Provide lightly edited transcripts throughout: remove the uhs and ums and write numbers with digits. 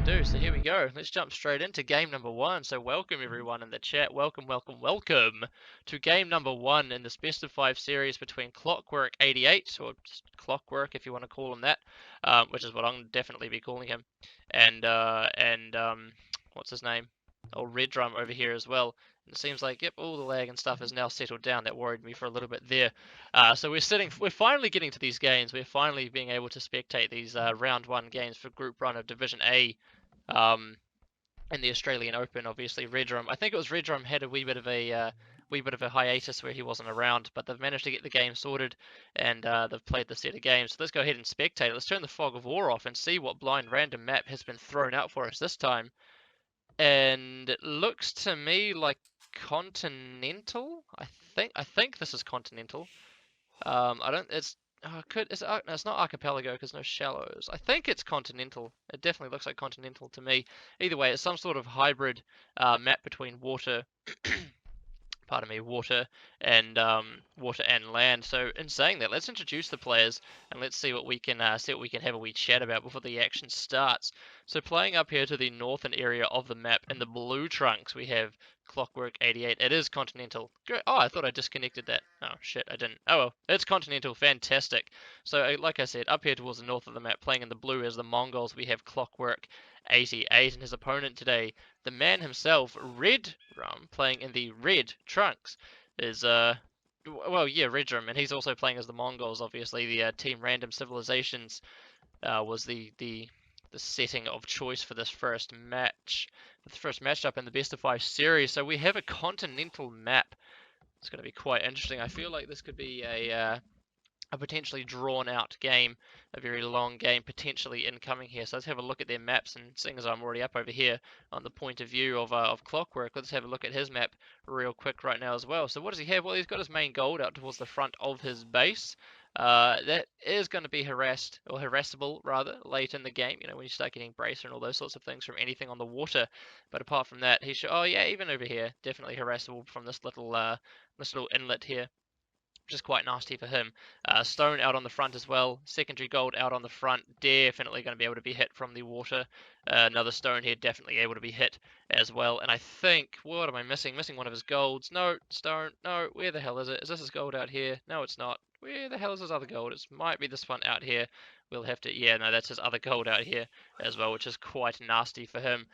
can do. So here we go. Let's jump straight into game number one. So welcome everyone in the chat. Welcome to game number one in this best of five series between Clockwork88, or just Clockwork if you want to call him that, which is what I'm definitely be calling him, and what's his name? Oh, Redrum over here as well. And it seems like, yep, all the lag and stuff has now settled down. That worried me for a little bit there. So we're finally getting to these games. We're finally being able to spectate these round one games for Group Run of Division A, in the Australian Open. Obviously, Redrum. I think it was Redrum had a wee bit of a hiatus where he wasn't around, but they've managed to get the game sorted, and they've played the set of games. So let's go ahead and spectate. Let's turn the fog of war off and see what blind random map has been thrown out for us this time. And it looks to me like continental. I think this is continental. I don't. It's no, it's not archipelago because no shallows. I think it's continental. It definitely looks like continental to me. Either way, it's some sort of hybrid map between water. Pardon me, water and land. So in saying that, let's introduce the players and let's see what we can have a wee chat about before the action starts. So playing up here to the northern area of the map in the blue trunks, we have Clockwork88. It is continental. Great. Oh, I thought I disconnected that. Oh shit, I didn't. Oh well, it's continental. Fantastic. So like I said, up here towards the north of the map, playing in the blue as the Mongols, we have Clockwork88 and his opponent today, the man himself, Redrum, playing in the red trunks, is well, yeah, Redrum, and he's also playing as the Mongols. Obviously, the Team Random Civilizations was the setting of choice for this first match, the first matchup in the best of five series. So we have a continental map. It's going to be quite interesting. I feel like this could be a potentially drawn out game, a very long game potentially incoming here. So let's have a look at their maps, and seeing as I'm already up over here on the point of view of Clockwork, let's have a look at his map real quick right now as well. So what does he have? Well, he's got his main gold out towards the front of his base. That is going to be harassed, or harassable rather, late in the game, you know, when you start getting bracer and all those sorts of things from anything on the water. But apart from that, he should, oh yeah, even over here, definitely harassable from this little inlet here, which is quite nasty for him. Stone out on the front as well. Secondary gold out on the front. Definitely going to be able to be hit from the water. Another stone here, definitely able to be hit as well. And I think, what am I missing? Missing one of his golds. No, stone. No, where the hell is it? Is this his gold out here? No, it's not. Where the hell is his other gold? It might be this one out here. We'll have to, yeah, no, that's his other gold out here as well, which is quite nasty for him.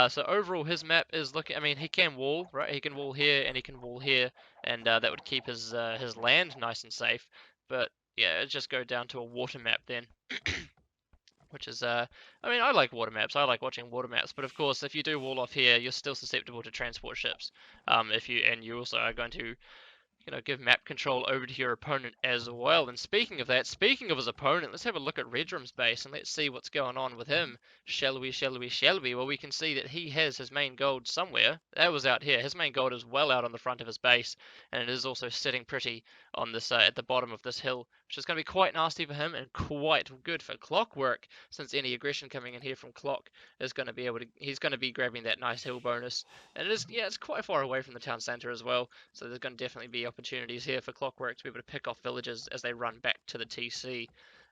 So overall, his map is looking, I mean, he can wall, right? He can wall here and he can wall here, and that would keep his land nice and safe. But yeah, it'd just go down to a water map then. Which is, I mean, I like water maps. I like watching water maps. But of course, if you do wall off here, you're still susceptible to transport ships. And you also are going to, you know, give map control over to your opponent as well. And speaking of that, speaking of his opponent, let's have a look at Redrum's base and let's see what's going on with him. Shall we? Well, we can see that he has his main gold somewhere. That was out here. His main gold is well out on the front of his base, and it is also sitting pretty on this at the bottom of this hill, which is going to be quite nasty for him and quite good for Clockwork, since any aggression coming in here from Clock is going to be able to, he's going to be grabbing that nice hill bonus. And it is, yeah, it's quite far away from the town center as well, so there's going to definitely be opportunities here for Clockwork to be able to pick off villages as they run back to the TC.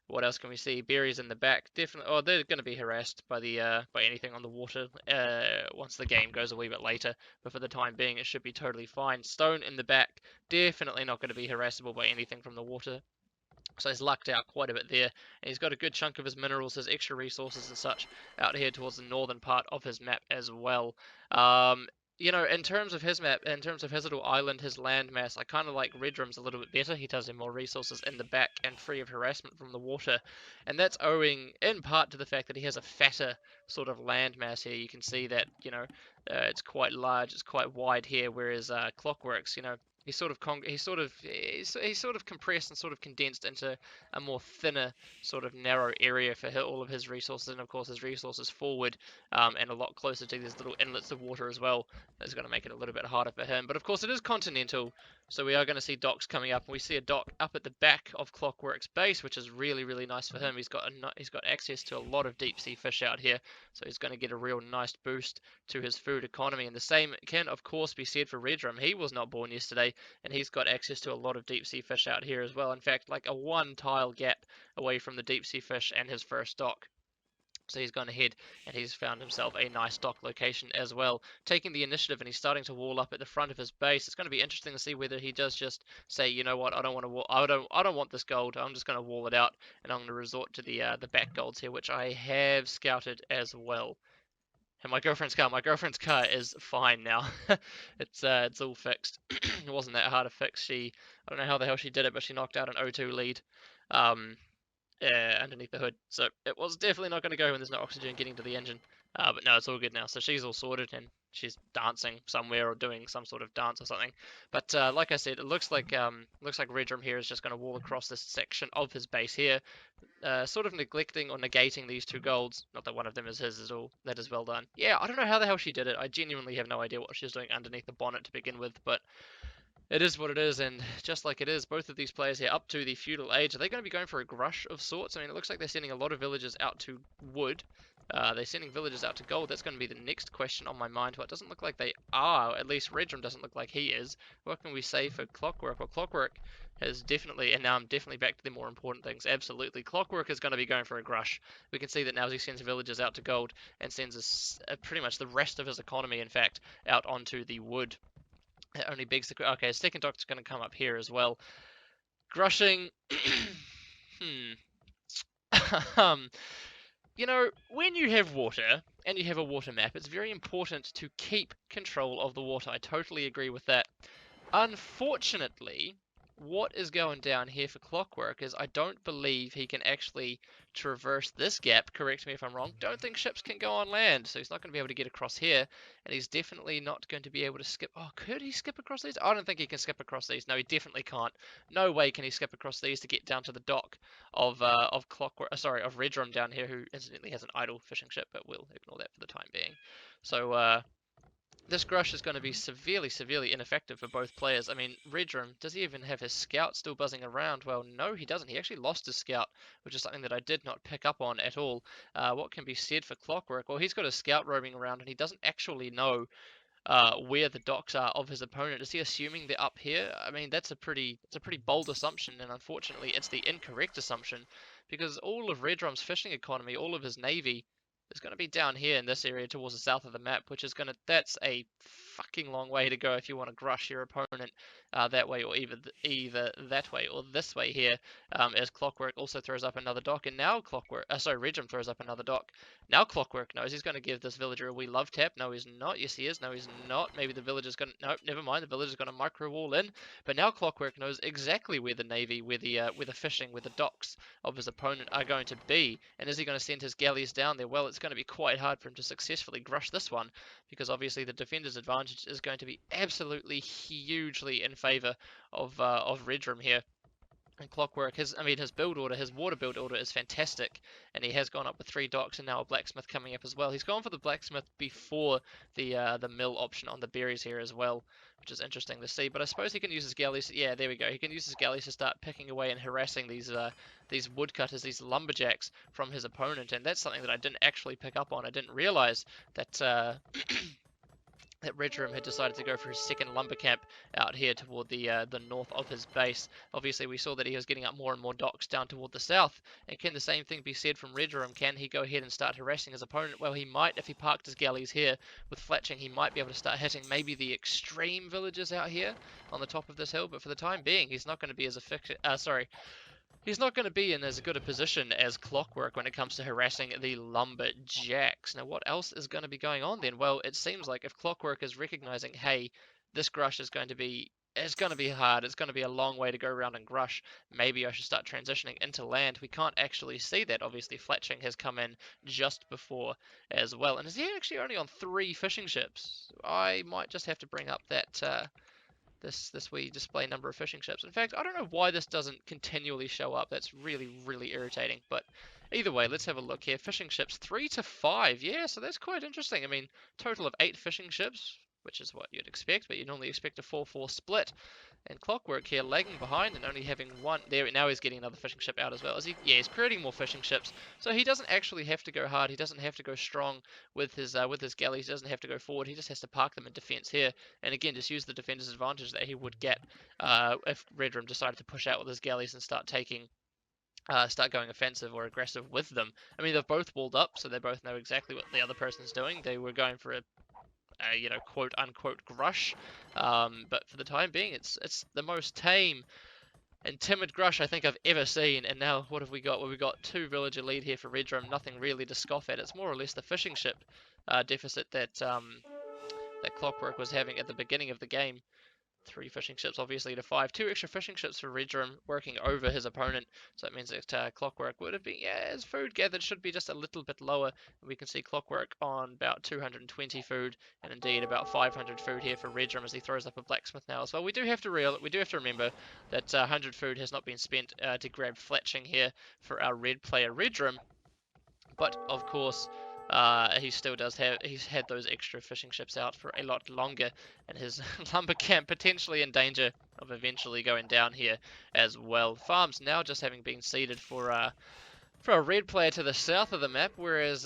What else can we see? Berries in the back, definitely. Oh, they're going to be harassed by the by anything on the water once the game goes a wee bit later. But for the time being, it should be totally fine. Stone in the back, definitely not going to be harassable by anything from the water. So he's lucked out quite a bit there, and he's got a good chunk of his minerals, his extra resources and such, out here towards the northern part of his map as well. You know, in terms of his map, in terms of his little island, his landmass, I kind of like Redrum's a little bit better. He does have more resources in the back and free of harassment from the water, and that's owing in part to the fact that he has a fatter sort of landmass here. You can see that, you know, it's quite large, it's quite wide here, whereas Clockworks, you know, he's sort of compressed and sort of condensed into a more thinner sort of narrow area for all of his resources, and of course his resources forward and a lot closer to these little inlets of water as well. That's going to make it a little bit harder for him. But of course it is continental, so we are going to see docks coming up, and we see a dock up at the back of Clockwork's base, which is really, really nice for him. He's got access to a lot of deep sea fish out here, so he's going to get a real nice boost to his food economy. And the same can of course be said for Redrum. He was not born yesterday, and he's got access to a lot of deep sea fish out here as well. In fact, like a one tile gap away from the deep sea fish and his first dock. So he's gone ahead and he's found himself a nice dock location as well, taking the initiative, and he's starting to wall up at the front of his base. It's going to be interesting to see whether he does just say, you know what, I don't want to wall, I don't want this gold. I'm just going to wall it out, and I'm going to resort to the back golds here, which I have scouted as well. And my girlfriend's car is fine now. It's all fixed. It wasn't that hard to fix. I don't know how the hell she did it, but she knocked out an O2 lead. Um, underneath the hood. So it was definitely not going to go when there's no oxygen getting to the engine. But no, it's all good now. So she's all sorted and she's dancing somewhere or doing some sort of dance or something. But like I said, it looks like Redrum here is just going to wall across this section of his base here, sort of neglecting or negating these two golds. Not that one of them is his at all. That is well done. Yeah, I don't know how the hell she did it. I genuinely have no idea what she was doing underneath the bonnet to begin with, but it is what it is, and just like it is, both of these players here up to the feudal age, are they going to be going for a grush of sorts? I mean, it looks like they're sending a lot of villagers out to wood. They're sending villagers out to gold. That's going to be the next question on my mind. Well, it doesn't look like they are. At least Redrum doesn't look like he is. What can we say for Clockwork? Well, Clockwork has definitely, and now I'm definitely back to the more important things. Absolutely. Clockwork is going to be going for a grush. We can see that now as he sends villagers out to gold and sends us pretty much the rest of his economy, in fact, out onto the wood. It only begs the question. Okay, second doctor's going to come up here as well. Grushing. You know, when you have water and you have a water map, it's very important to keep control of the water. I totally agree with that. Unfortunately, what is going down here for Clockwork is I don't believe he can actually traverse this gap. Correct me if I'm wrong. Don't think ships can go on land, so he's not going to be able to get across here, and he's definitely not going to be able to skip. Oh, could he skip across these? I don't think he can skip across these. No, he definitely can't. No way can he skip across these to get down to the dock of Clockwork. Sorry, of Redrum down here, who incidentally has an idle fishing ship, but we'll ignore that for the time being. So this Grush is going to be severely ineffective for both players. I mean, Redrum, does he even have his scout still buzzing around? Well, no, he doesn't. He actually lost his scout, which is something that I did not pick up on at all. What can be said for Clockwork? Well, he's got a scout roaming around, and he doesn't actually know where the docks are of his opponent. Is he assuming they're up here? I mean, that's a pretty bold assumption, and unfortunately, it's the incorrect assumption, because all of Redrum's fishing economy, all of his navy, is going to be down here in this area towards the south of the map, which is that's a fucking long way to go if you want to grush your opponent that way, or either that way or this way here, as Clockwork also throws up another dock, and now Redrum throws up another dock. Now Clockwork knows he's going to give this villager a wee love tap. No, he's not. Yes, he is. No, he's not. Maybe the villager's going to... Nope, never mind. The villager's going to micro wall in, but now Clockwork knows exactly where the navy, where the fishing, where the docks of his opponent are going to be, and is he going to send his galleys down there? Well, it's going to be quite hard for him to successfully grush this one, because obviously the defender's advantage is going to be absolutely hugely in favor of Redrum here. And Clockwork, his build order, his water build order is fantastic, and he has gone up with 3 docks and now a blacksmith coming up as well. He's gone for the blacksmith before the mill option on the berries here as well, which is interesting to see. But I suppose he can use his galleys. Yeah, there we go. He can use his galleys to start picking away and harassing these woodcutters, these lumberjacks from his opponent, and that's something that I didn't actually pick up on. I didn't realize that. That Redrum had decided to go for his second lumber camp out here toward the north of his base. Obviously, we saw that he was getting up more and more docks down toward the south. And can the same thing be said from Redrum? Can he go ahead and start harassing his opponent? Well, he might. If he parked his galleys here with fletching, he might be able to start hitting maybe the extreme villages out here on the top of this hill. But for the time being, he's not going to be as He's not going to be in as good a position as Clockwork when it comes to harassing the lumberjacks. Now, what else is going to be going on then? Well, it seems like if Clockwork is recognizing, hey, this grush is going to be hard. It's going to be a long way to go around and grush. Maybe I should start transitioning into land. We can't actually see that. Obviously, fletching has come in just before as well. And is he actually only on 3 fishing ships? I might just have to bring up that this wee display number of fishing ships. In fact, I don't know why this doesn't continually show up. That's really irritating. But either way, let's have a look here. Fishing ships 3 to 5. Yeah, so that's quite interesting. I mean, total of 8 fishing ships, which is what you'd expect, but you normally expect a 4-4 split. And Clockwork here lagging behind and only having 1. There, now he's getting another fishing ship out as well. Is he? Yeah, he's creating more fishing ships. So he doesn't actually have to go hard. He doesn't have to go strong with his galleys. He doesn't have to go forward. He just has to park them in defense here. And again, just use the defender's advantage that he would get if Redrum decided to push out with his galleys and start taking start going offensive or aggressive with them. I mean, they've both walled up, so they both know exactly what the other person's doing. They were going for a you know, quote unquote grush, but for the time being, it's the most tame and timid grush I think I've ever seen. And now what have we got? Well, we got 2 villager lead here for Redrum. Nothing really to scoff at. It's more or less the fishing ship deficit that Clockwork was having at the beginning of the game. 3 fishing ships, obviously, to 5. 2 extra fishing ships for Redrum working over his opponent. So that means that Clockwork would have been, yeah, his food gathered should be just a little bit lower. We can see Clockwork on about 220 food, and indeed about 500 food here for Redrum as he throws up a blacksmith now as well. We do have to remember that 100 food has not been spent to grab fletching here for our red player Redrum. But of course, he still does have, he's had those extra fishing ships out for a lot longer, and his lumber camp potentially in danger of eventually going down here as well. Farms now just having been seeded for a red player to the south of the map, whereas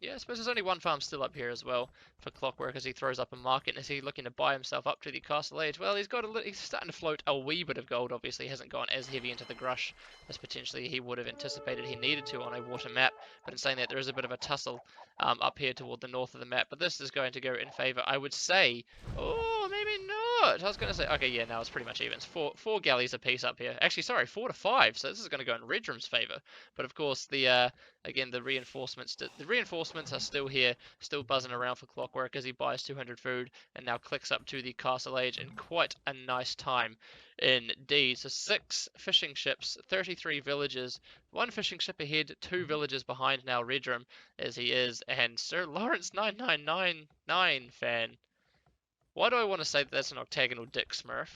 yeah, I suppose there's only one farm still up here as well for Clockwork as he throws up a market. Is he looking to buy himself up to the castle age? Well, he's starting to float a wee bit of gold. Obviously, he hasn't gone as heavy into the grush as potentially he would have anticipated he needed to on a water map. But in saying that, there is a bit of a tussle up here toward the north of the map. But this is going to go in favor, I would say. Oh, maybe not. I was going to say, okay, yeah, now it's pretty much even. It's four galleys apiece up here. Actually, sorry, 4 to 5. So this is going to go in Redrum's favor. But of course, again, the reinforcements are still here, still buzzing around for Clockwork as he buys 200 food and now clicks up to the castle age in quite a nice time indeed. So 6 fishing ships, 33 villages, 1 fishing ship ahead, 2 villages behind now Redrum as he is, and Sir Lawrence 9999 fan. Why do I want to say that that's an octagonal dick smurf?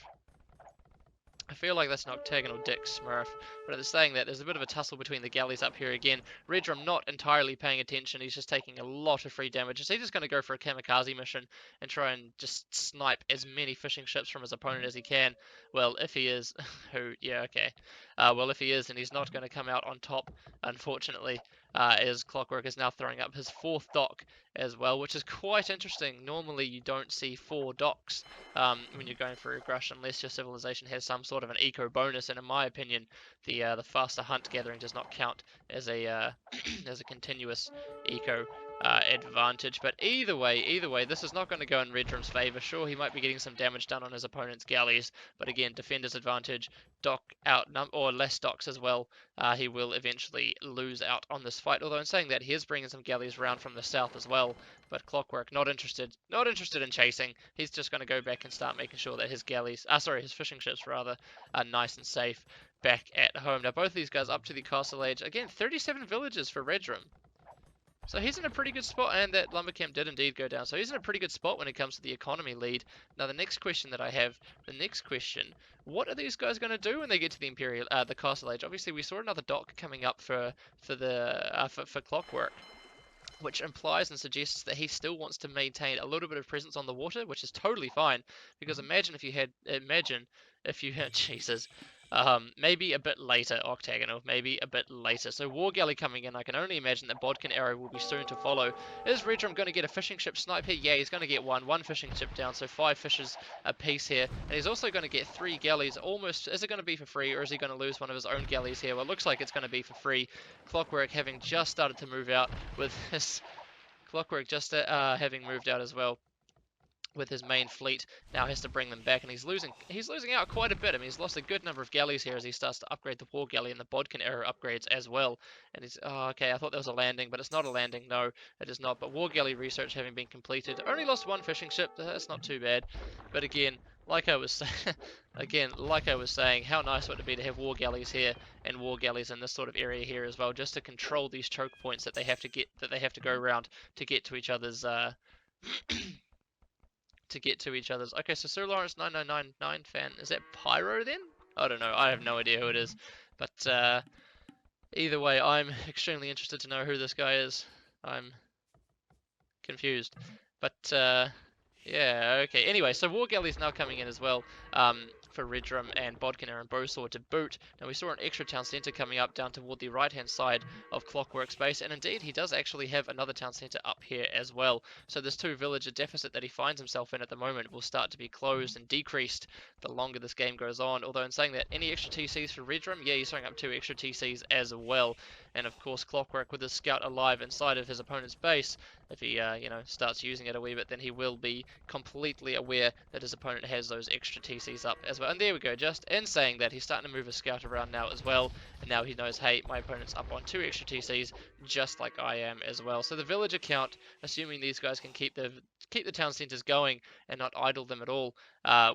I feel like that's an octagonal dick smurf, but it's saying that there's a bit of a tussle between the galleys up here again. Redrum not entirely paying attention, he's just taking a lot of free damage. Is he just going to go for a kamikaze mission and try and just snipe as many fishing ships from his opponent as he can? Well, if he is, yeah, okay. Well, if he is, then he's not going to come out on top, unfortunately, as Clockwork is now throwing up his 4th dock as well, which is quite interesting. Normally you don't see 4 docks when you're going for a grush unless your civilization has some sort of an eco bonus, and in my opinion the faster hunt gathering does not count as a as a continuous eco advantage. But either way, this is not going to go in Redrum's favor. Sure, he might be getting some damage done on his opponent's galleys, but again, defender's advantage, dock out or less docks as well. He will eventually lose out on this fight. Although in saying that, he is bringing some galleys around from the south as well. But Clockwork not interested in chasing. He's just going to go back and start making sure that his galleys, his fishing ships rather, are nice and safe back at home. Now both of these guys up to the castle age. Again, 37 villages for Redrum. So he's in a pretty good spot, and that lumber camp did indeed go down. So he's in a pretty good spot when it comes to the economy lead. Now the next question that I have, what are these guys going to do when they get to the the castle age? Obviously, we saw another dock coming up for Clockwork, which implies and suggests that he still wants to maintain a little bit of presence on the water, which is totally fine. Because imagine if you had, Jesus, maybe a bit later, Octagonal, maybe a bit later. So War Galley coming in, I can only imagine that Bodkin Arrow will be soon to follow. Is Redrum going to get a fishing ship snipe here? Yeah, he's going to get one fishing ship down, so 5 fishes a piece here. And he's also going to get 3 galleys, almost, is it going to be for free, or is he going to lose one of his own galleys here? Well, it looks like it's going to be for free. Clockwork having just started to move out with his... Clockwork just having moved out as well with his main fleet, now has to bring them back, and he's losing out quite a bit. I mean, he's lost a good number of galleys here as he starts to upgrade the War Galley, and the Bodkin Arrow upgrades as well. And he's, oh, okay, I thought there was a landing, but it's not a landing. No, it is not. But War Galley research having been completed. Only lost 1 fishing ship. That's not too bad. But again, like I was saying, how nice would it be to have War Galleys here and War Galleys in this sort of area here as well, just to control these choke points that they have to go around to get to each other's Okay, so Sir Lawrence 9999 fan, is that Pyro then? I don't know, I have no idea who it is. But either way, I'm extremely interested to know who this guy is. I'm confused. But yeah, okay. Anyway, so War Galley's now coming in as well for Redrum and Bodkiner and Bowsaw to boot. Now we saw an extra town centre coming up down toward the right-hand side of Clockwork's base, and indeed he does actually have another town centre up here as well. So this 2 villager deficit that he finds himself in at the moment will start to be closed and decreased the longer this game goes on. Although in saying that, any extra TCs for Redrum? Yeah, he's throwing up 2 extra TCs as well. And of course Clockwork with his scout alive inside of his opponent's base, if he starts using it a wee bit, then he will be completely aware that his opponent has those extra TCs up as well. And there we go, just in saying that, he's starting to move his scout around now as well, and now he knows, hey, my opponent's up on 2 extra TCs just like I am as well. So the villager count, assuming these guys can keep the town centers going and not idle them at all,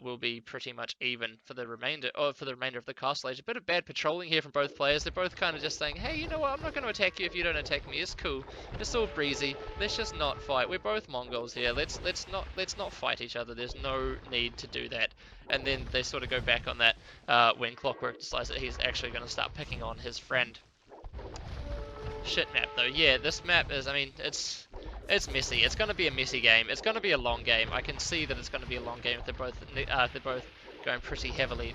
will be pretty much even for the remainder of the castle age. A bit of bad patrolling here from both players. They're both kind of just saying, hey, you know what, I'm not going to attack you if you don't attack me. It's cool, it's all breezy, let's just not fight. We're both Mongols here, let's not fight each other. There's no need to do that. And then they sort of go back on that when Clockwork decides that he's actually going to start picking on his friend. Shit map though. Yeah, this map is, I mean, it's messy. It's going to be a messy game. It's going to be a long game. I can see that it's going to be a long game if they're both going pretty heavily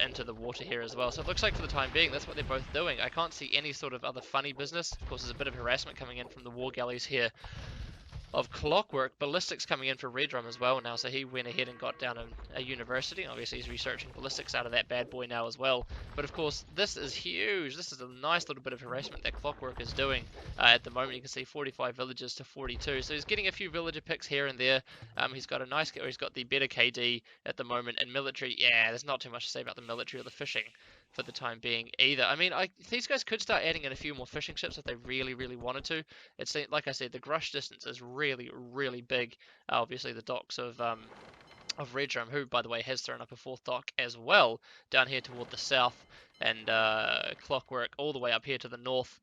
into the water here as well. So it looks like for the time being, that's what they're both doing. I can't see any sort of other funny business. Of course, there's a bit of harassment coming in from the war galleys here of Clockwork. Ballistics coming in for Redrum as well now, so he went ahead and got down a university, and obviously he's researching ballistics out of that bad boy now as well. But of course, this is huge. This is a nice little bit of harassment that Clockwork is doing at the moment. You can see 45 villagers to 42, so he's getting a few villager picks here and there. He's got the better KD at the moment, and military, yeah, there's not too much to say about the military or the fishing for the time being either. I mean, these guys could start adding in a few more fishing ships if they really wanted to. It's like I said, the Grush distance is really big. Obviously the docks of Redrum, who by the way has thrown up a 4th dock as well down here toward the south, and Clockwork all the way up here to the north.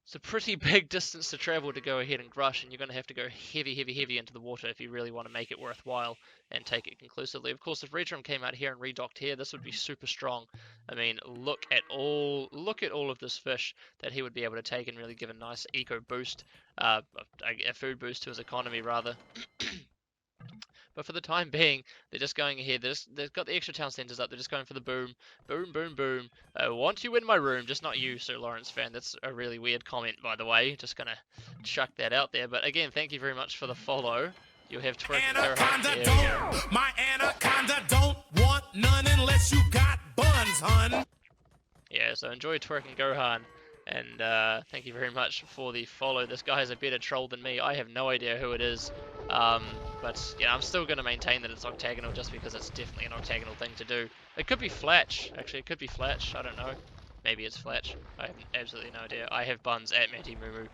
It's a pretty big distance to travel to go ahead and grush, and you're going to have to go heavy into the water if you really want to make it worthwhile and take it conclusively. Of course, if Redrum came out here and redocked here, this would be super strong. I mean, look at all of this fish that he would be able to take and really give a nice eco boost, a food boost to his economy rather. But for the time being, they're just going ahead. They've got the extra town centers up. They're just going for the boom. Boom. I want you in my room. Just not you, Sir Lawrence fan. That's a really weird comment, by the way. Just going to chuck that out there. But again, thank you very much for the follow. You have Twerk and My anaconda don't want none unless you got buns, hun. Yeah, so enjoy Twerk and Gohan. And thank you very much for the follow. This guy has a better troll than me. I have no idea who it is. But yeah, I'm still going to maintain that it's octagonal just because it's definitely an octagonal thing to do. It could be Flatch. Actually, it could be Flatch. I don't know. Maybe it's Flatch. I have absolutely no idea. I have buns at Matty Moo.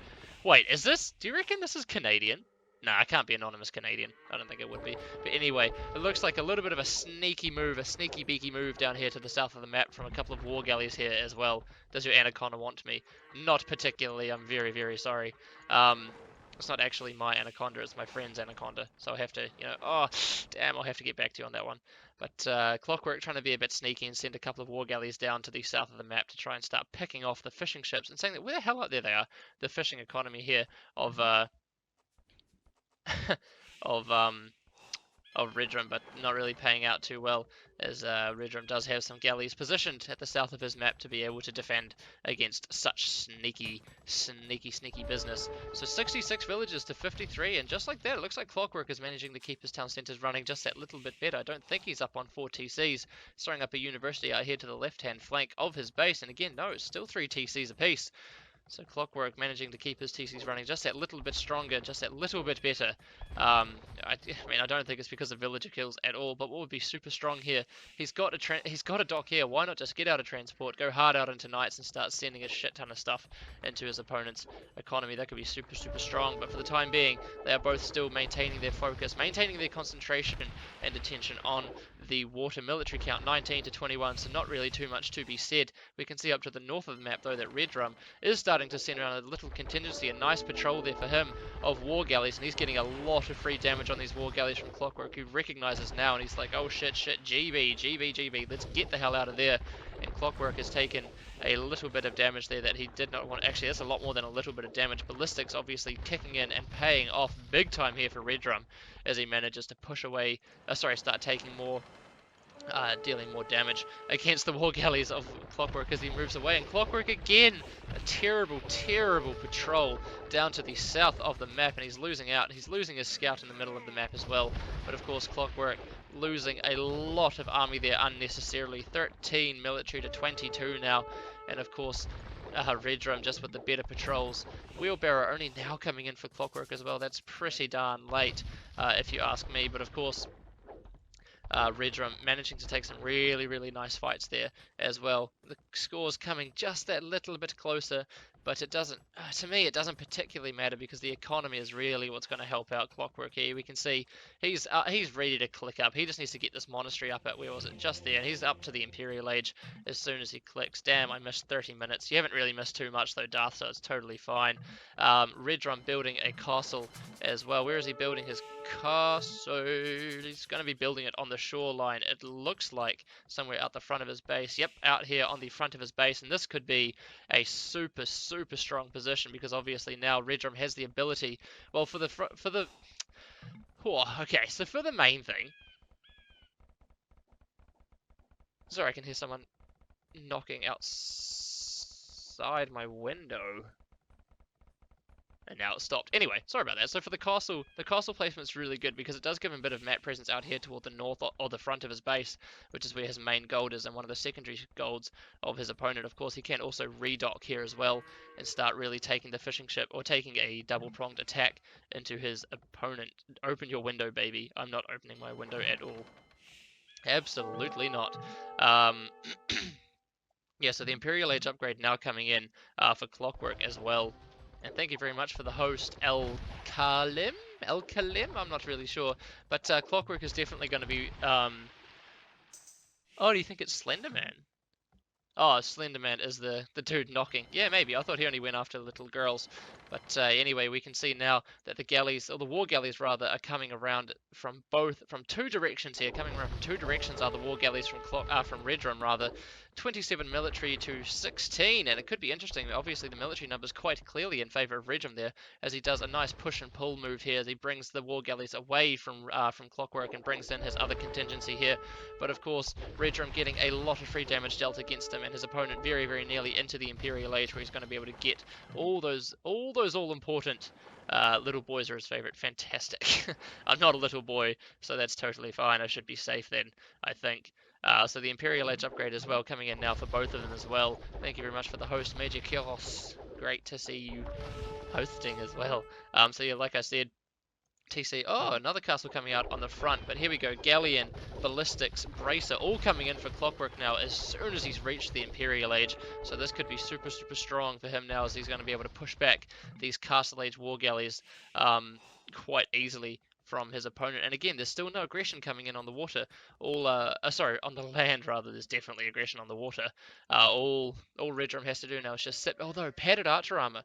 Wait, is this? Do you reckon this is Canadian? Nah, it can't be anonymous Canadian. I don't think it would be. But anyway, it looks like a little bit of a sneaky move, a sneaky beaky move down here to the south of the map from a couple of war galleys here as well. Does your anaconda want me? Not particularly. I'm very sorry. It's not actually my anaconda, it's my friend's anaconda. So I have to, oh, damn, I'll have to get back to you on that one. But Clockwork trying to be a bit sneaky and send a couple of war galleys down to the south of the map to try and start picking off the fishing ships and saying that where the hell out there they are. The fishing economy here of of Redrum, but not really paying out too well, as Redrum does have some galleys positioned at the south of his map to be able to defend against such sneaky business. So 66 villages to 53, and just like that, it looks like Clockwork is managing to keep his town centers running just that little bit better. I don't think he's up on 4 TCs. He's throwing up a university out here to the left-hand flank of his base, and again, no, it's still 3 TCs apiece. So Clockwork managing to keep his TCs running just that little bit stronger, just that little bit better. I mean, I don't think it's because of villager kills at all, but what would be super strong here, he's got a dock here. Why not just get out of transport, go hard out into Knights and start sending a shit ton of stuff into his opponent's economy? That could be super strong, but for the time being, they are both still maintaining their focus, maintaining their concentration and attention on the water. Military count 19 to 21, so not really too much to be said. We can see up to the north of the map, though, that Redrum is starting to send around a little contingency, a nice patrol there for him of war galleys, and he's getting a lot of free damage on these war galleys from Clockwork, who recognizes now, and he's like, oh shit, GB, let's get the hell out of there. And Clockwork has taken a little bit of damage there that he did not want. Actually, that's a lot more than a little bit of damage. Ballistics obviously kicking in and paying off big time here for Redrum as he manages to push away, start taking more dealing more damage against the war galleys of Clockwork as he moves away. And Clockwork again, a terrible, terrible patrol down to the south of the map, and he's losing out. He's losing his scout in the middle of the map as well. But of course, Clockwork losing a lot of army there unnecessarily. 13 military to 22 now, and of course, Redrum just with the better patrols. Wheelbarrow only now coming in for Clockwork as well. That's pretty darn late, if you ask me. But of course, Redrum managing to take some really, really nice fights there as well. The score's coming just that little bit closer, but it doesn't, to me, it doesn't particularly matter because the economy is really what's going to help out Clockwork here. We can see he's ready to click up. He just needs to get this monastery up at, where was it, just there, and he's up to the Imperial Age as soon as he clicks. Damn, I missed 30 minutes. You haven't really missed too much though, Darth, so it's totally fine. Redrum building a castle as well. Where is he building his castle? He's going to be building it on the shoreline, it looks like, somewhere out the front of his base. Yep, out here on the front of his base, and this could be a super strong position because obviously now Redrum has the ability, well, okay, so for the main thing, sorry, I can hear someone knocking outside my window. And now it's stopped. Anyway, sorry about that. So for the castle placement's really good because it does give him a bit of map presence out here toward the north or the front of his base, which is where his main gold is and one of the secondary golds of his opponent. Of course, he can also redock here as well and start really taking the fishing ship or taking a double-pronged attack into his opponent. Open your window, baby. I'm not opening my window at all. Absolutely not. Yeah, so the Imperial Age upgrade now coming in for Clockwork as well. And thank you very much for the host, El Kalim? El Kalim? I'm not really sure. But Clockwork is definitely going to be... Oh, do you think it's Slenderman? Oh, Slenderman is the dude knocking. Yeah, maybe. I thought he only went after little girls. But anyway, we can see now that the galleys, or the war galleys rather, are coming around from two directions here. Coming around from two directions are the war galleys from Redrum rather. 27 military to 16, and it could be interesting. Obviously, the military numbers quite clearly in favor of Redrum there, as he does a nice push and pull move here, as he brings the war galleys away from Clockwork and brings in his other contingency here. But of course, Redrum getting a lot of free damage dealt against him, and his opponent very, very nearly into the Imperial Age, where he's going to be able to get all those all-important little boys are his favorite. Fantastic. I'm not a little boy, so that's totally fine. I should be safe then, I think. So the Imperial Age upgrade as well coming in now for both of them as well. Thank you very much for the host, Major Kiros. Great to see you hosting as well. So yeah, like I said, TC, oh, another castle coming out on the front, but here we go, Galleon, Ballistics, Bracer, all coming in for Clockwork now as soon as he's reached the Imperial Age, so this could be super strong for him now, as he's going to be able to push back these Castle Age war galleys quite easily from his opponent. And again, there's still no aggression coming in on the water. Sorry, on the land rather. There's definitely aggression on the water. All Redrum has to do now is just sit. Although padded archer armor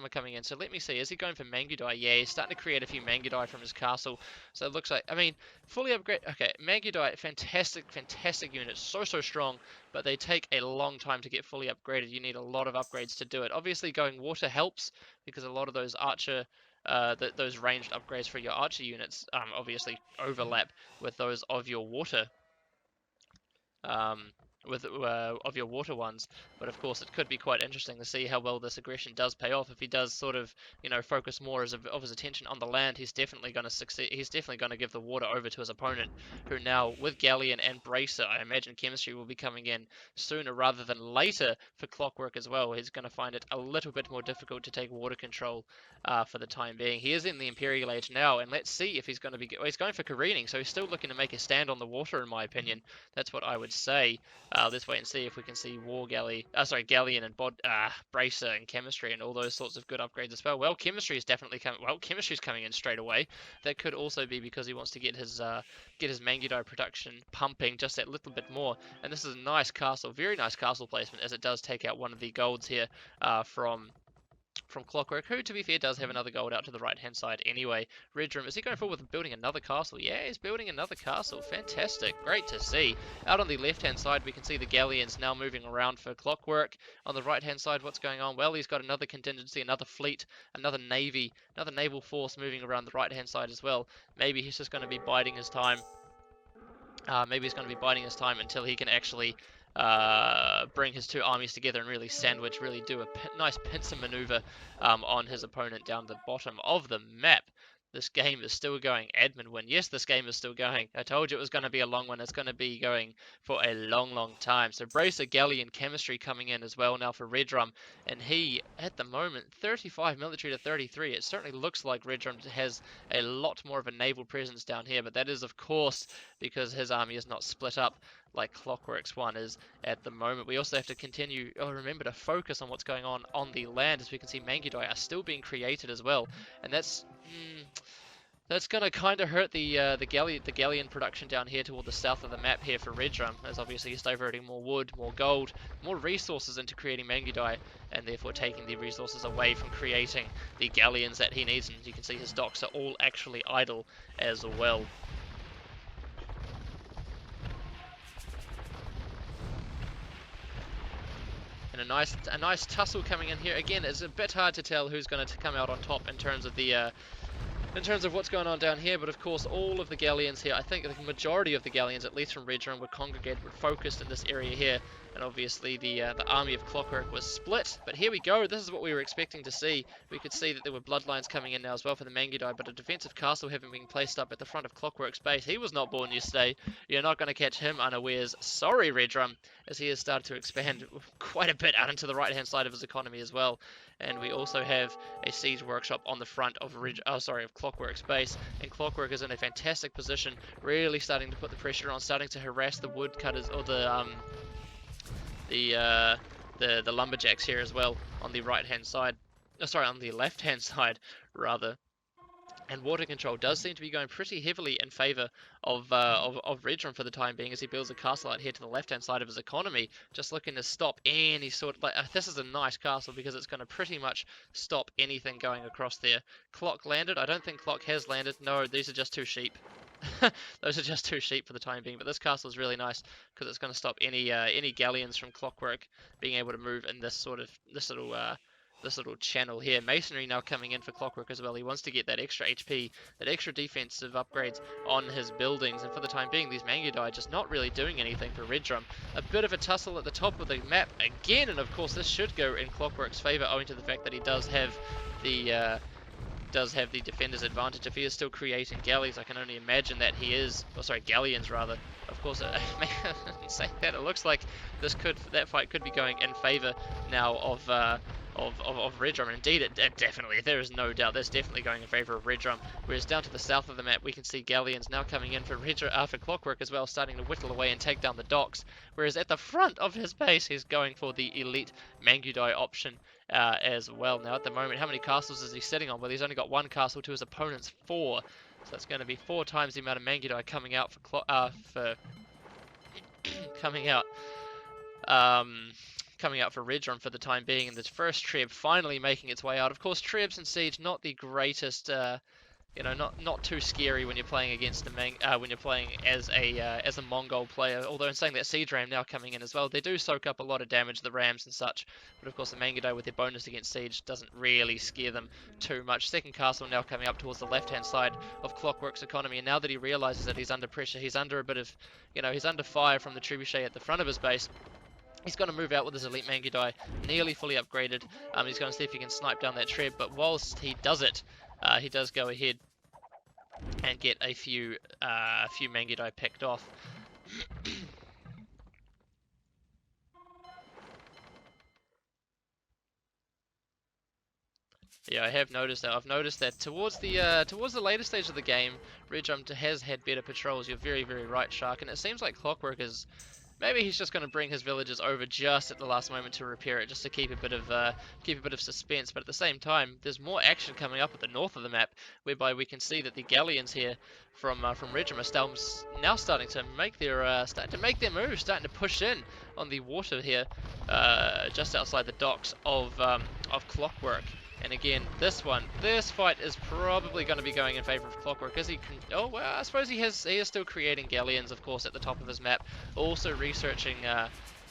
coming in. So let me see. Is he going for Mangudai? Yeah, he's starting to create a few Mangudai from his castle. So it looks like, I mean, fully upgrade. Okay, Mangudai, fantastic units, so strong. But they take a long time to get fully upgraded. You need a lot of upgrades to do it. Obviously, going water helps because a lot of those archer. Those ranged upgrades for your archer units obviously overlap with those of your water of your water ones, but of course it could be quite interesting to see how well this aggression does pay off. If he does sort of, focus more of his attention on the land, he's definitely going to succeed. He's definitely going to give the water over to his opponent, who now, with Galleon and Bracer, I imagine chemistry will be coming in sooner rather than later for Clockwork as well. He's going to find it a little bit more difficult to take water control for the time being. He is in the Imperial Age now, and let's see if he's going to be... Well, he's going for careening, so he's still looking to make a stand on the water, in my opinion. That's what I would say. Let's wait and see if we can see Galleon and Bracer and Chemistry and all those sorts of good upgrades as well. Well, Chemistry is definitely coming. Well, Chemistry's coming in straight away. That could also be because he wants to get his Mangudai production pumping just that little bit more. And this is a nice castle, very nice castle placement, as it does take out one of the golds here from Clockwork, who, to be fair, does have another gold out to the right-hand side anyway. Redrum, is he going forward with building another castle? Yeah, he's building another castle. Fantastic. Great to see. Out on the left-hand side, we can see the Galleons now moving around for Clockwork. On the right-hand side, what's going on? Well, he's got another contingency, another fleet, another navy, another naval force moving around the right-hand side as well. Maybe he's just going to be biding his time Maybe he's going to be biding his time until he can actually bring his two armies together and really sandwich, really do a nice pincer maneuver on his opponent down the bottom of the map. This game is still going. Admin win. Yes, this game is still going. I told you it was going to be a long one. It's going to be going for a long, long time. So Bracer Galleon chemistry coming in as well now for Redrum. And he, at the moment, 35 military to 33. It certainly looks like Redrum has a lot more of a naval presence down here. But that is, of course, because his army is not split up like Clockwork's one is at the moment. We also have to continue, remember to focus on what's going on the land. As we can see, Mangudai are still being created as well. And that's going to kind of hurt the galleon production down here toward the south of the map here for Redrum, as obviously he's diverting more wood, more gold, more resources into creating Mangudai, and therefore taking the resources away from creating the galleons that he needs. And you can see his docks are all actually idle as well. And a nice tussle coming in here. Again, it's a bit hard to tell who's going to come out on top in terms of the in terms of what's going on down here, but of course all of the galleons here, I think the majority of the galleons, at least from Redrum, were congregated, were focused in this area here, and obviously the army of Clockwork was split. But here we go, this is what we were expecting to see. We could see that there were bloodlines coming in now as well for the Mangudai, but a defensive castle having been placed up at the front of Clockwork's base. He was not born yesterday. You're not going to catch him unawares. Sorry, Redrum, as he has started to expand quite a bit out into the right-hand side of his economy as well. And we also have a siege workshop on the front of Clockwork's base, and Clockwork is in a fantastic position, really starting to put the pressure on, starting to harass the woodcutters or the lumberjacks here as well on the right-hand side. On the left-hand side rather. And water control does seem to be going pretty heavily in favour of Redrum for the time being, as he builds a castle out here to the left-hand side of his economy, just looking to stop any sort of, this is a nice castle because it's going to pretty much stop anything going across there. Clock landed. I don't think Clock has landed. No, these are just two sheep. Those are just two sheep for the time being, but this castle is really nice because it's going to stop any galleons from Clockwork being able to move in this little channel here. Masonry now coming in for Clockwork as well. He wants to get that extra HP, that extra defensive upgrades on his buildings, and for the time being these Mangudai just not really doing anything for Redrum. A bit of a tussle at the top of the map again, and of course this should go in Clockwork's favour owing to the fact that he does have the defender's advantage. If he is still creating galleys, I can only imagine that he is, galleons rather. Of course, saying that, it looks like that fight could be going in favour now of Redrum, and indeed it definitely, there is no doubt, that's definitely going in favour of Redrum. Whereas down to the south of the map we can see galleons now coming in for Clockwork as well, starting to whittle away and take down the docks. Whereas at the front of his base he's going for the elite Mangudai option as well. Now at the moment, how many castles is he sitting on? Well, he's only got one castle to his opponent's 4, so that's going to be 4 times the amount of Mangudai coming out for coming out for Redrum for the time being, and this first Treb finally making its way out. Of course, Trebs in Siege not the greatest, not too scary when you're playing against when you're playing as a Mongol player. Although in saying that, Siege Ram now coming in as well, they do soak up a lot of damage, the Rams and such. But of course, the Mangudai with their bonus against Siege doesn't really scare them too much. Second castle now coming up towards the left-hand side of Clockwork's economy, and now that he realizes that he's under pressure, he's under a bit of, he's under fire from the trebuchet at the front of his base. He's going to move out with his elite Mangudai, nearly fully upgraded. He's going to see if he can snipe down that Treb, but whilst he does it, he does go ahead and get a few Mangudai picked off. Yeah, I have noticed that. I've noticed that towards the later stage of the game, Redrum has had better patrols. You're very, very right, Shark, and it seems like Clockwork is. Maybe he's just going to bring his villagers over just at the last moment to repair it, just to keep a bit of suspense. But at the same time, there's more action coming up at the north of the map, whereby we can see that the galleons here from Redrum are now starting to make their move, starting to push in on the water here, just outside the docks of Clockwork. And again, this fight is probably going to be going in favor of Clockwork, as he can. Oh well, I suppose he is still creating galleons, of course, at the top of his map. Also researching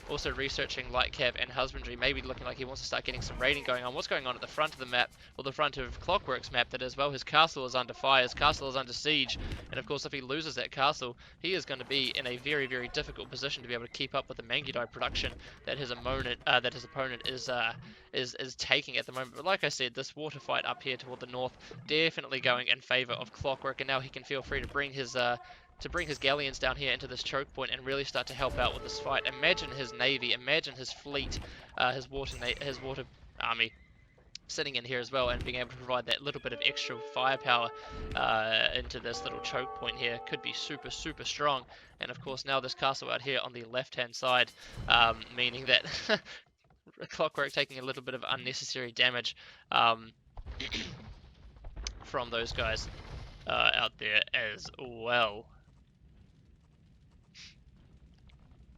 Also researching light cav and husbandry, maybe looking like he wants to start getting some raiding going on. What's going on at the front of the map, or the front of Clockwork's map, that as well? His castle is under fire, his castle is under siege, and of course if he loses that castle, he is going to be in a very, very difficult position to be able to keep up with the Mangudai production that his opponent is taking at the moment. But like I said, this water fight up here toward the north definitely going in favor of Clockwork, and now he can feel free to bring his galleons down here into this choke point and really start to help out with this fight. Imagine his navy, imagine his fleet, his water army sitting in here as well, and being able to provide that little bit of extra firepower into this little choke point here could be super, super strong. And of course now this castle out here on the left hand side, meaning that Clockwork taking a little bit of unnecessary damage from those guys out there as well.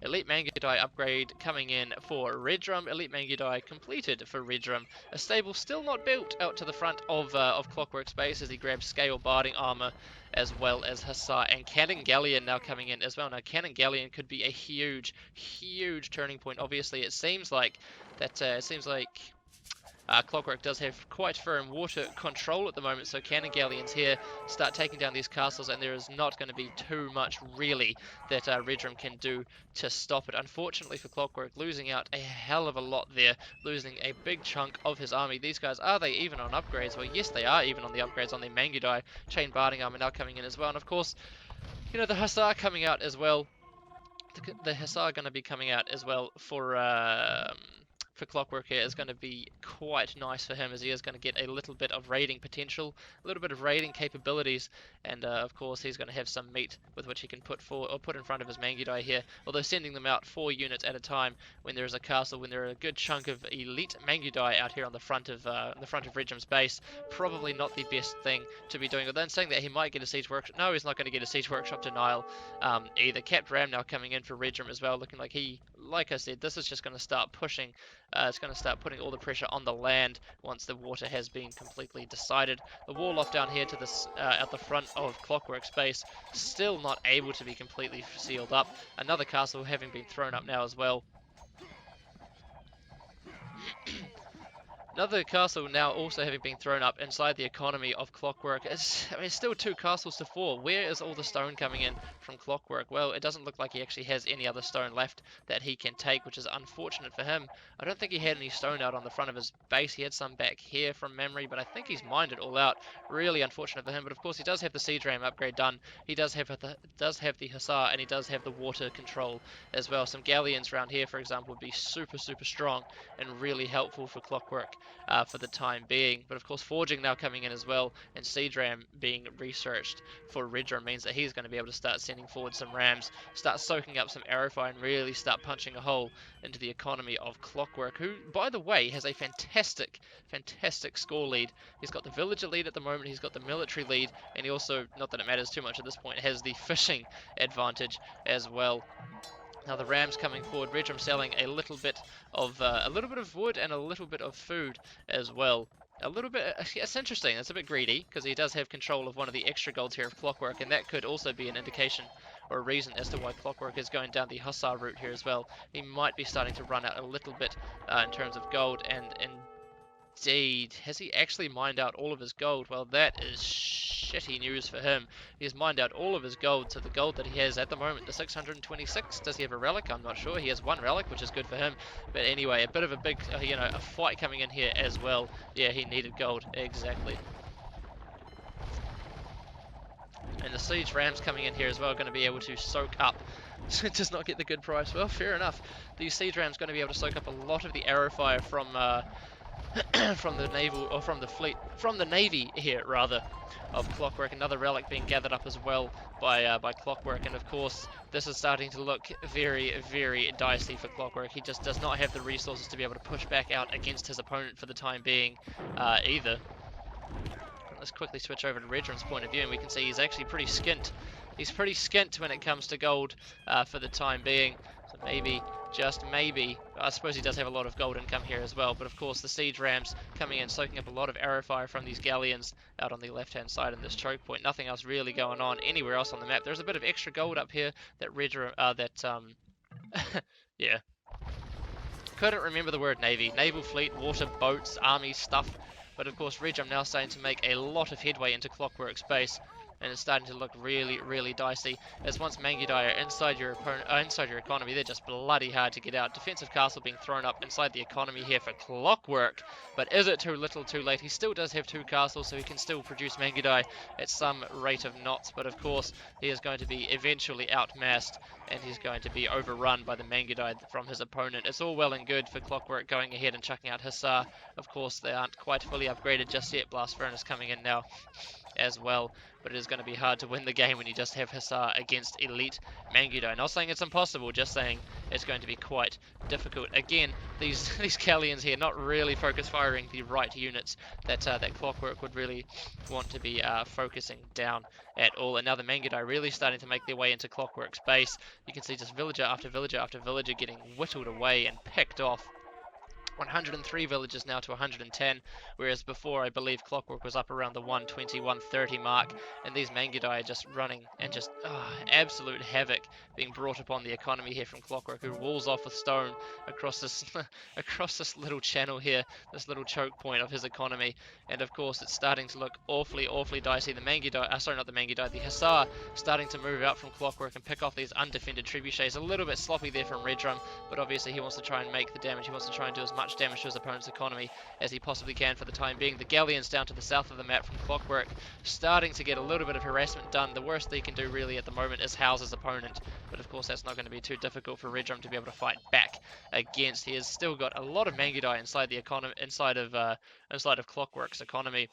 Elite Mangudai upgrade coming in for Redrum. Elite Mangudai completed for Redrum. A stable still not built out to the front of Clockwork's base as he grabs Scale Barding Armor as well as Hussar and Cannon Galleon now coming in as well. Now Cannon Galleon could be a huge, huge turning point. Obviously it seems like Clockwork does have quite firm water control at the moment, so Cannon Galleons here start taking down these castles, and there is not going to be too much really that Redrum can do to stop it. Unfortunately for Clockwork, losing out a hell of a lot there, losing a big chunk of his army. These guys, are they even on upgrades? Well, yes, they are even on the upgrades on the Mangudai. Chain Barding Armor now coming in as well, and of course, you know, the Hussar coming out as well. The Hussar going to be coming out as well for Clockwork here is going to be quite nice for him, as he is going to get a little bit of raiding potential, a little bit of raiding capabilities, and of course he's going to have some meat with which he can put in front of his Mangudai here. Although sending them out 4 units at a time when there is a castle, when there are a good chunk of elite Mangudai out here on the front of Redrum's base, probably not the best thing to be doing. But then saying that, he might get a siege workshop. No, he's not going to get a siege workshop denial either. Capped Ram now coming in for Redrum as well, looking like like I said, this is just going to start pushing. It's going to start putting all the pressure on the land once the water has been completely decided. The wall off down here to this at the front of Clockwork's base, still not able to be completely sealed up. Another castle having been thrown up now as well. Another castle now also having been thrown up inside the economy of Clockwork. It's still 2 castles to 4. Where is all the stone coming in from Clockwork? Well, it doesn't look like he actually has any other stone left that he can take, which is unfortunate for him. I don't think he had any stone out on the front of his base. He had some back here from memory, but I think he's mined it all out. Really unfortunate for him, but of course he does have the siege ram upgrade done. He does have the Hussar, and he does have the water control as well. Some galleons around here, for example, would be super, super strong and really helpful for Clockwork for the time being. But of course forging now coming in as well, and siege ram being researched for Redrum means that he's going to be able to start sending forward some rams, start soaking up some arrow fire, and really start punching a hole into the economy of Clockwork, who by the way has a fantastic score lead. He's got the villager lead at the moment, he's got the military lead, and he also, not that it matters too much at this point, has the fishing advantage as well. Now the rams coming forward, Redrum selling a little bit of wood and a little bit of food as well. A little bit, it's interesting, it's a bit greedy, because he does have control of one of the extra golds here of Clockwork, and that could also be an indication or a reason as to why Clockwork is going down the Hussar route here as well. He might be starting to run out a little bit in terms of gold, and indeed, has he actually mined out all of his gold? Well, that is shitty news for him. He's mined out all of his gold, so the gold that he has at the moment, the 626, does he have a relic? I'm not sure. He has 1 relic, which is good for him. But anyway, a bit of a big, a fight coming in here as well. Yeah, he needed gold, exactly. And the siege rams coming in here as well are going to be able to soak up. Does not get the good price. Well, fair enough. The siege rams going to be able to soak up a lot of the arrow fire from from the naval, or from the fleet, from the navy here rather, of Clockwork. Another relic being gathered up as well by Clockwork, and of course this is starting to look very, very dicey for Clockwork. He just does not have the resources to be able to push back out against his opponent for the time being either. Let's quickly switch over to Redrum's point of view, and we can see he's actually pretty skint. He's pretty skint when it comes to gold for the time being. So maybe, just maybe, I suppose he does have a lot of gold income here as well, but of course the siege rams coming in, soaking up a lot of arrow fire from these galleons out on the left hand side in this choke point. Nothing else really going on anywhere else on the map. There's a bit of extra gold up here that yeah, couldn't remember the word navy. Naval fleet, water, boats, army, stuff. But of course, Redrum now starting to make a lot of headway into Clockwork's base. And it's starting to look really, really dicey. As once Mangudai are inside your inside your economy, they're just bloody hard to get out. Defensive castle being thrown up inside the economy here for Clockwork. But is it too little, too late? He still does have 2 castles, so he can still produce Mangudai at some rate of knots. But of course, he is going to be eventually outmassed, and he's going to be overrun by the Mangudai from his opponent. It's all well and good for Clockwork going ahead and chucking out Hussar. Of course, they aren't quite fully upgraded just yet. Blast Furnace coming in now as well, but it is going to be hard to win the game when you just have Hussar against elite Mangudai. Not saying it's impossible, just saying it's going to be quite difficult. Again, these Galleons here not really focus firing the right units that that Clockwork would really want to be focusing down at all. And now the Mangudai really starting to make their way into Clockwork's base. You can see just villager after villager after villager getting whittled away and picked off. 103 villages now to 110, whereas before I believe Clockwork was up around the 120, 130 mark, and these Mangudai are just running and just absolute havoc being brought upon the economy here from Clockwork, who walls off with stone across this across this little channel here, this little choke point of his economy. And of course it's starting to look awfully dicey. The Mangudai, sorry, not the Mangudai, the Hussar starting to move out from Clockwork and pick off these undefended trebuchets. A little bit sloppy there from Redrum, but obviously he wants to try and make the damage. He wants to try and do as much damage to his opponent's economy as he possibly can for the time being. The Galleons down to the south of the map from Clockwork starting to get a little bit of harassment done. The worst they can do really at the moment is house his opponent, but of course that's not going to be too difficult for Redrum to be able to fight back against. He has still got a lot of Mangudai inside the economy, inside of Clockwork's economy.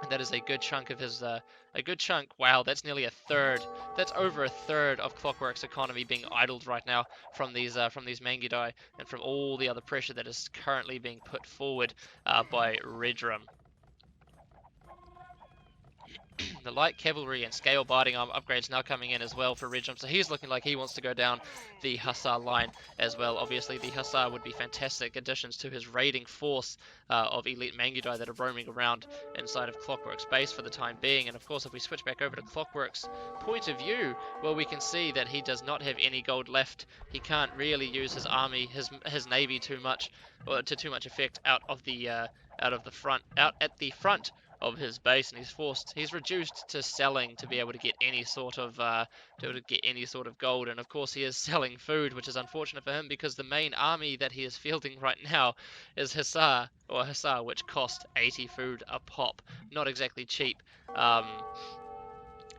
And that is a good chunk of his, a good chunk. Wow, that's nearly a third. That's over a third of Clockwork's economy being idled right now from these Mangudai and from all the other pressure that is currently being put forward by Redrum. The light cavalry and scale biting arm upgrades now coming in as well for Redrum, so he's looking like he wants to go down the Hussar line as well. Obviously the Hussar would be fantastic additions to his raiding force of elite Mangudai that are roaming around inside of Clockwork's base for the time being. And of course if we switch back over to Clockwork's point of view, well, we can see that he does not have any gold left. He can't really use his army, his navy too much, or to too much effect out at the front of his base, and he's reduced to selling to be able to get any sort of gold. And of course he is selling food, which is unfortunate for him because the main army that he is fielding right now is Hussar, which cost 80 food a pop. Not exactly cheap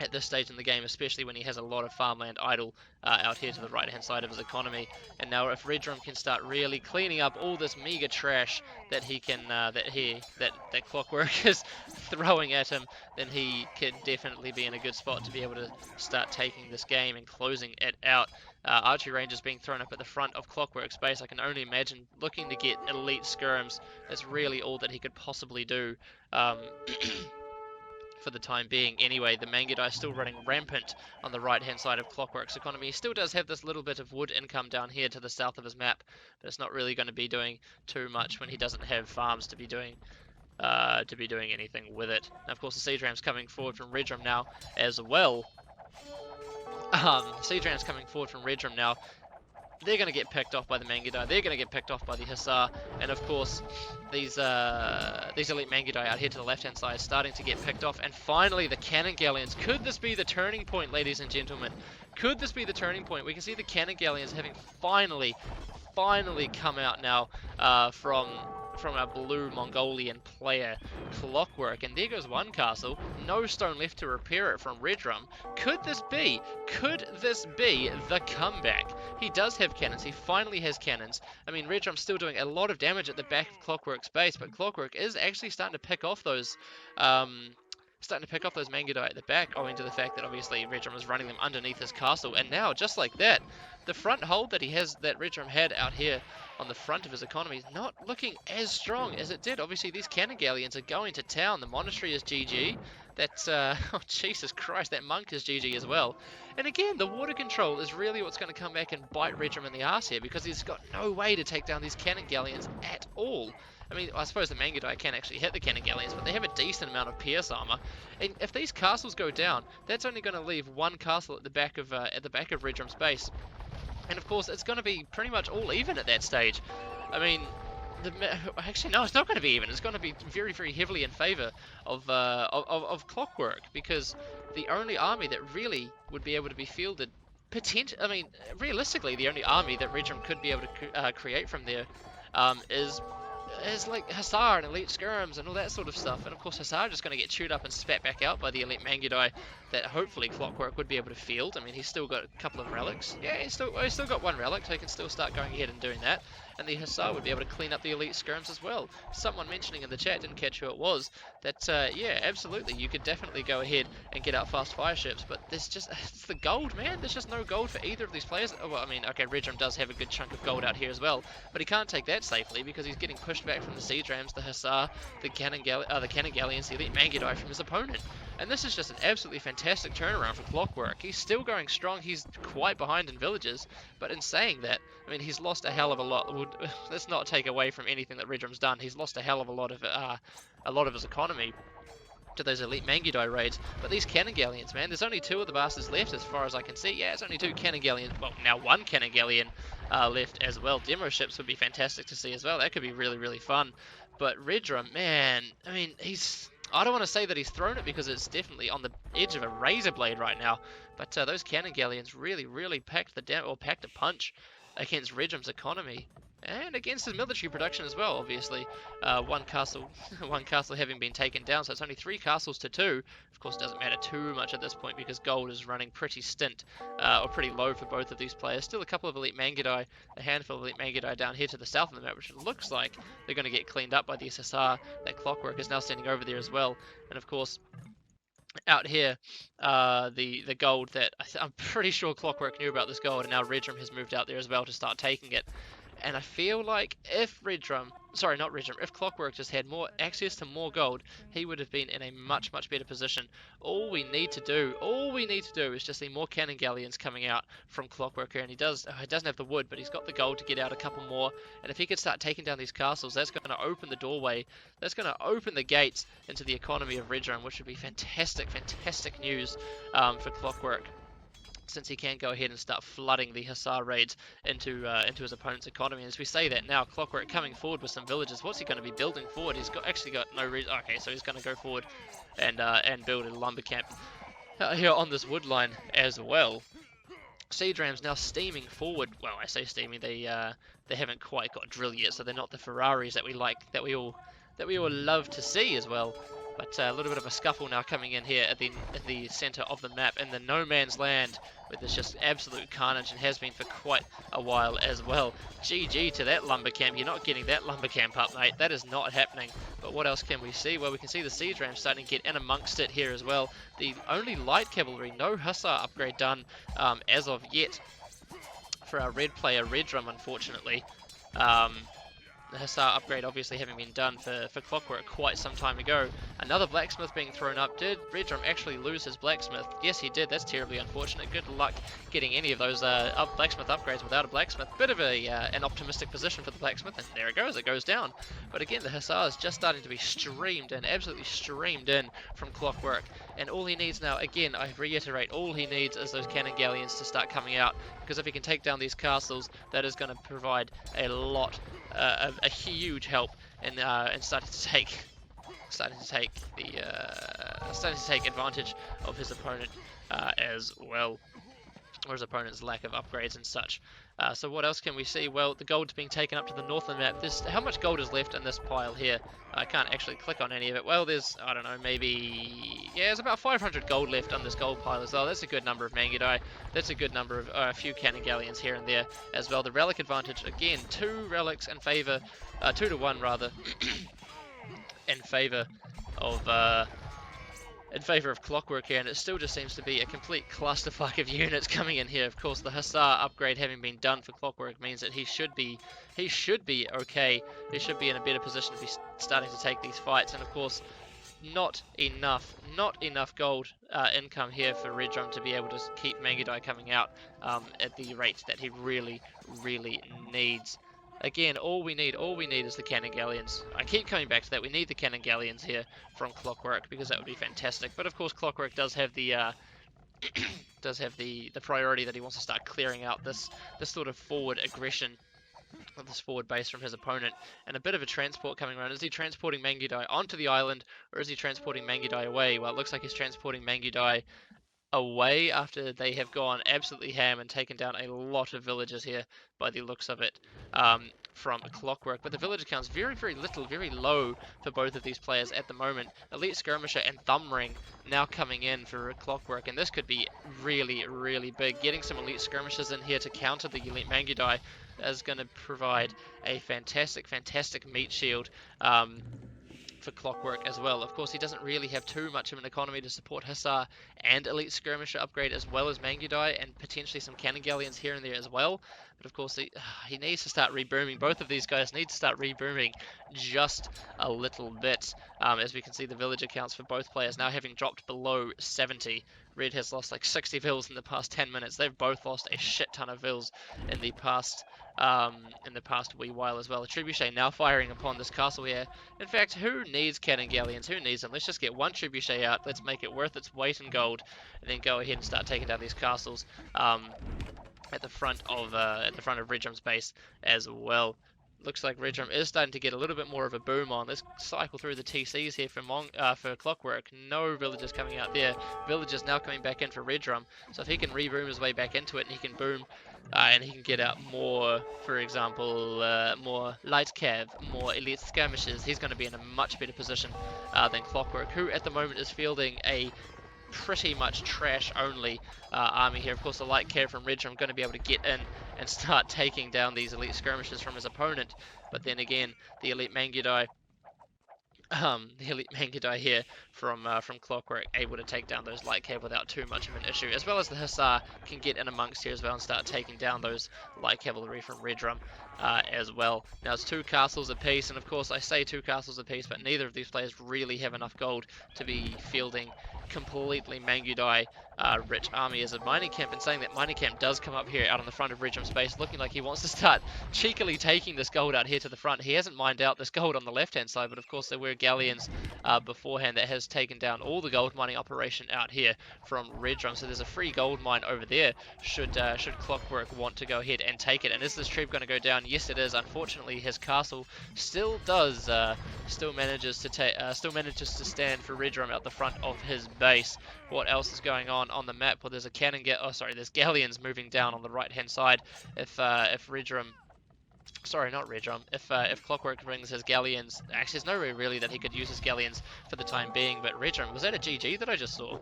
at this stage in the game, especially when he has a lot of farmland idle out here to the right hand side of his economy. And now if Redrum can start really cleaning up all this meager trash that he can that Clockwork is throwing at him, then he could definitely be in a good spot to be able to start taking this game and closing it out. Archery ranges being thrown up at the front of Clockwork's base. I can only imagine looking to get elite skirms. That's really all that he could possibly do. For the time being anyway. The Mangudai still running rampant on the right hand side of Clockwork's economy. He still does have this little bit of wood income down here to the south of his map, but it's not really going to be doing too much when he doesn't have farms to be doing anything with it. And of course the siege rams coming forward from Redrum now as well. Siege rams coming forward from Redrum now. They're going to get picked off by the Mangudai. They're going to get picked off by the Hussar. And of course, these elite Mangudai out here to the left-hand side starting to get picked off. And finally, the Cannon Galleons. Could this be the turning point, ladies and gentlemen? Could this be the turning point? We can see the Cannon Galleons having finally come out now from our blue Mongolian player Clockwork. And there goes one castle. No stone left to repair it from Redrum. Could this be the comeback? He does have cannons. He finally has cannons. I mean, Redrum's still doing a lot of damage at the back of Clockwork's base, but Clockwork is actually starting to pick off those Mangudai at the back, owing to the fact that obviously Redrum is running them underneath his castle. And now, just like that, the front hold that Redrum had out here on the front of his economy is not looking as strong as it did. Obviously, these Cannon Galleons are going to town. The monastery is GG. That's, oh Jesus Christ, that monk is GG as well. And again, the water control is really what's going to come back and bite Redrum in the arse here, because he's got no way to take down these Cannon Galleons at all. I mean, I suppose the Mangudai can actually hit the Cannon Galleons, but they have a decent amount of pierce armor. And if these castles go down, that's only going to leave one castle at the back of Redrum's base. And of course, it's going to be pretty much all even at that stage. I mean, actually no, it's not going to be even. It's going to be very, very heavily in favour of Clockwork, because the only army that really would be able to be fielded, I mean, realistically, the only army that Redrum could be able to create from there is like Hussar and Elite Skirms and all that sort of stuff. And of course, Hussar just going to get chewed up and spat back out by the Elite Mangudai that hopefully Clockwork would be able to field. I mean, he's still got a couple of relics. Yeah, he's still got one relic, so he can still start going ahead and doing that. And the Hussar would be able to clean up the Elite Skirms as well. Someone mentioning in the chat, didn't catch who it was, that yeah, absolutely, you could definitely go ahead and get out fast fire ships, but there's just, it's the gold, man. There's just no gold for either of these players. Oh, well, I mean, okay, Redrum does have a good chunk of gold out here as well, but he can't take that safely because he's getting pushed back from the Siege Rams, the Hussar, the Cannon Galleons, the Elite Mangudai from his opponent. And this is just an absolutely fantastic turnaround for Clockwork. He's still going strong. He's quite behind in villages, but in saying that, I mean, he's lost a hell of a lot. Let's not take away from anything that Redrum's done. He's lost a hell of a lot of his economy to those Elite Mangudai raids. But these Cannon Galleons, man, there's only 2 of the bastards left as far as I can see. Yeah, it's only 2 Cannon Galleons. Well, now 1 Cannon Galleon left as well. Demo ships would be fantastic to see as well. That could be really, really fun. But Redrum, man, I mean, I don't want to say that he's thrown it because it's definitely on the edge of a razor blade right now. But those Cannon Galleons really, really packed a punch against Redrum's economy. And against his military production as well, obviously. One castle having been taken down, so it's only 3 castles to 2. Of course, it doesn't matter too much at this point because gold is running pretty or pretty low for both of these players. Still a couple of Elite Mangudai, a handful of Elite Mangudai down here to the south of the map, which looks like they're going to get cleaned up by the SSR. That Clockwork is now standing over there as well. And of course, out here, the gold that I'm pretty sure Clockwork knew about this gold, and now Redrum has moved out there as well to start taking it. And I feel like if if Clockwork just had more access to more gold, he would have been in a much, much better position. All we need to do is just see more Cannon Galleons coming out from Clockwork here. And he doesn't have the wood, but he's got the gold to get out a couple more. And if he could start taking down these castles, that's going to open the doorway. That's going to open the gates into the economy of Redrum, which would be fantastic, fantastic news for Clockwork, since he can go ahead and start flooding the Hussar raids into his opponent's economy. And as we say that now, Clockwork coming forward with some villages. What's he going to be building forward? He's actually got no reason. Okay, so he's going to go forward and build a lumber camp here on this wood line as well. Siege Rams now steaming forward. Well, I say steaming. They haven't quite got drill yet, so they're not the Ferraris that we like, that we all love to see as well. But a little bit of a scuffle now coming in here at the center of the map in the no man's land, where there's just absolute carnage and has been for quite a while as well. GG to that lumber camp. You're not getting that lumber camp up, mate. That is not happening. But what else can we see? Well, we can see the Siege Ram starting to get in amongst it here as well. The only light cavalry, no Hussar upgrade done as of yet for our red player Redrum, unfortunately. The Hussar upgrade obviously having been done for Clockwork quite some time ago. Another blacksmith being thrown up. Did Redrum actually lose his blacksmith? Yes, he did. That's terribly unfortunate. Good luck getting any of those blacksmith upgrades without a blacksmith. Bit of an optimistic position for the blacksmith, and there it goes down. But again, the Hussar is just starting to be streamed in, absolutely streamed in from Clockwork. And all he needs now, again, I reiterate, all he needs is those Cannon Galleons to start coming out, because if he can take down these castles, that is going to provide a lot a huge help in starting to take advantage of his opponent as well, or his opponent's lack of upgrades and such. So what else can we see? Well, the gold's being taken up to the north of the map. How much gold is left in this pile here? I can't actually click on any of it. Well, there's, I don't know, maybe, yeah, there's about 500 gold left on this gold pile as well. That's a good number of Mangudai. That's a good number of a few Cannon Galleons here and there as well. The relic advantage, again, 2 relics in favor, 2 to 1 rather, in favor of Clockwork here, and it still just seems to be a complete clusterfuck of units coming in here. Of course, the Hussar upgrade having been done for Clockwork means that he should be okay. He should be in a better position to be starting to take these fights, and of course, not enough gold income here for Redrum to be able to keep Mangudai coming out at the rate that he really needs. Again, all we need is the Cannon Galleons. I keep coming back to that. We need the Cannon Galleons here from Clockwork, because that would be fantastic. But of course, Clockwork does have the priority that he wants to start clearing out this sort of forward aggression of this forward base from his opponent, and a bit of a transport coming around. Is he transporting Mangudai onto the island, or is he transporting Mangudai away? Well, it looks like he's transporting Mangudai away after they have gone absolutely ham and taken down a lot of villagers here by the looks of it, from Clockwork. But the villager count's very, very little, very low for both of these players at the moment. Elite Skirmisher and Thumbring now coming in for Clockwork, and this could be really, really big. Getting some Elite Skirmishers in here to counter the Elite Mangudai is going to provide a fantastic, fantastic meat shield. For Clockwork as well. Of course, he doesn't really have too much of an economy to support Hussar and Elite Skirmisher upgrade, as well as Mangudai and potentially some Cannon Galleons here and there as well. But of course, he needs to start rebooming. Both of these guys need to start rebooming just a little bit. As we can see, the villager counts for both players now having dropped below 70. Red has lost like 60 vills in the past 10 minutes. They've both lost a shit ton of vills in the past wee while as well. A Trebuchet now firing upon this castle here. In fact, who needs Cannon Galleons? Who needs them? Let's just get one Trebuchet out. Let's make it worth its weight in gold, and then go ahead and start taking down these castles at the front of Redrum's base as well. Looks like Redrum is starting to get a little bit more of a boom on. Let's cycle through the TCs here for Clockwork. No villagers coming out there. Villagers now coming back in for Redrum. So if he can reboom his way back into it and he can boom and he can get out more, for example, more light cav, more elite skirmishes, he's going to be in a much better position than Clockwork, who at the moment is fielding a pretty much trash only army here. Of course, the light cav from Redrum going to be able to get in and start taking down these elite skirmishers from his opponent. But then again, the elite Mangudai here from Clockwork able to take down those light cav without too much of an issue, as well as the Hussar can get in amongst here as well and start taking down those light cavalry from Redrum as well. Now it's 2 castles apiece, and of course I say 2 castles apiece, but neither of these players really have enough gold to be fielding completely Mangudai rich army as a mining camp, and saying that mining camp does come up here out on the front of Redrum's base, looking like he wants to start cheekily taking this gold out here to the front. He hasn't mined out this gold on the left hand side, but of course there were galleons beforehand that has taken down all the gold mining operation out here from Redrum, so there's a free gold mine over there should Clockwork want to go ahead and take it. And is this trip going to go down? Yes, it is. Unfortunately, his castle still manages to stand for Redrum out the front of his base. What else is going on the map? Well, there's a there's galleons moving down on the right hand side. If Redrum, sorry, not Redrum, if Clockwork brings his galleons, actually there's no way really that he could use his galleons for the time being, but Redrum, was that a GG that I just saw?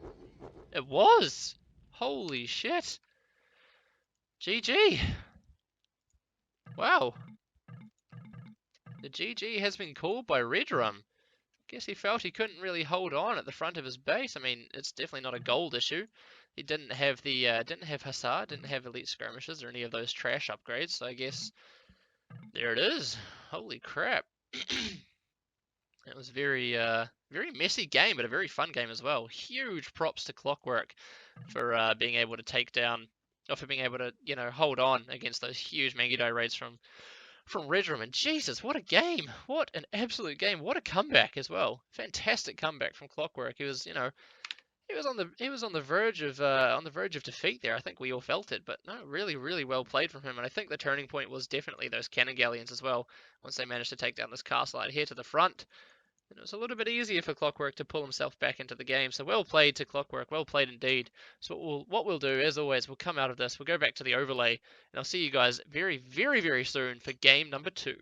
It was! Holy shit! GG! Wow. The GG has been called by Redrum. Guess he felt he couldn't really hold on at the front of his base. I mean, it's definitely not a gold issue. He didn't have Hussar, didn't have elite skirmishes or any of those trash upgrades, so I guess there it is. Holy crap. It was very messy game, but a very fun game as well. Huge props to Clockwork for being able to take down, or for being able to, hold on against those huge Mangudai raids from Redrum. And Jesus, what a game! What an absolute game! What a comeback as well! Fantastic comeback from Clockwork. He was, he was on the verge of defeat there. I think we all felt it, but no, really, really well played from him. And I think the turning point was definitely those cannon galleons as well. Once they managed to take down this castle out here to the front, and it was a little bit easier for Clockwork to pull himself back into the game. So well played to Clockwork, well played indeed. So what we'll do, as always, we'll come out of this, we'll go back to the overlay, and I'll see you guys very, very, very soon for game number 2.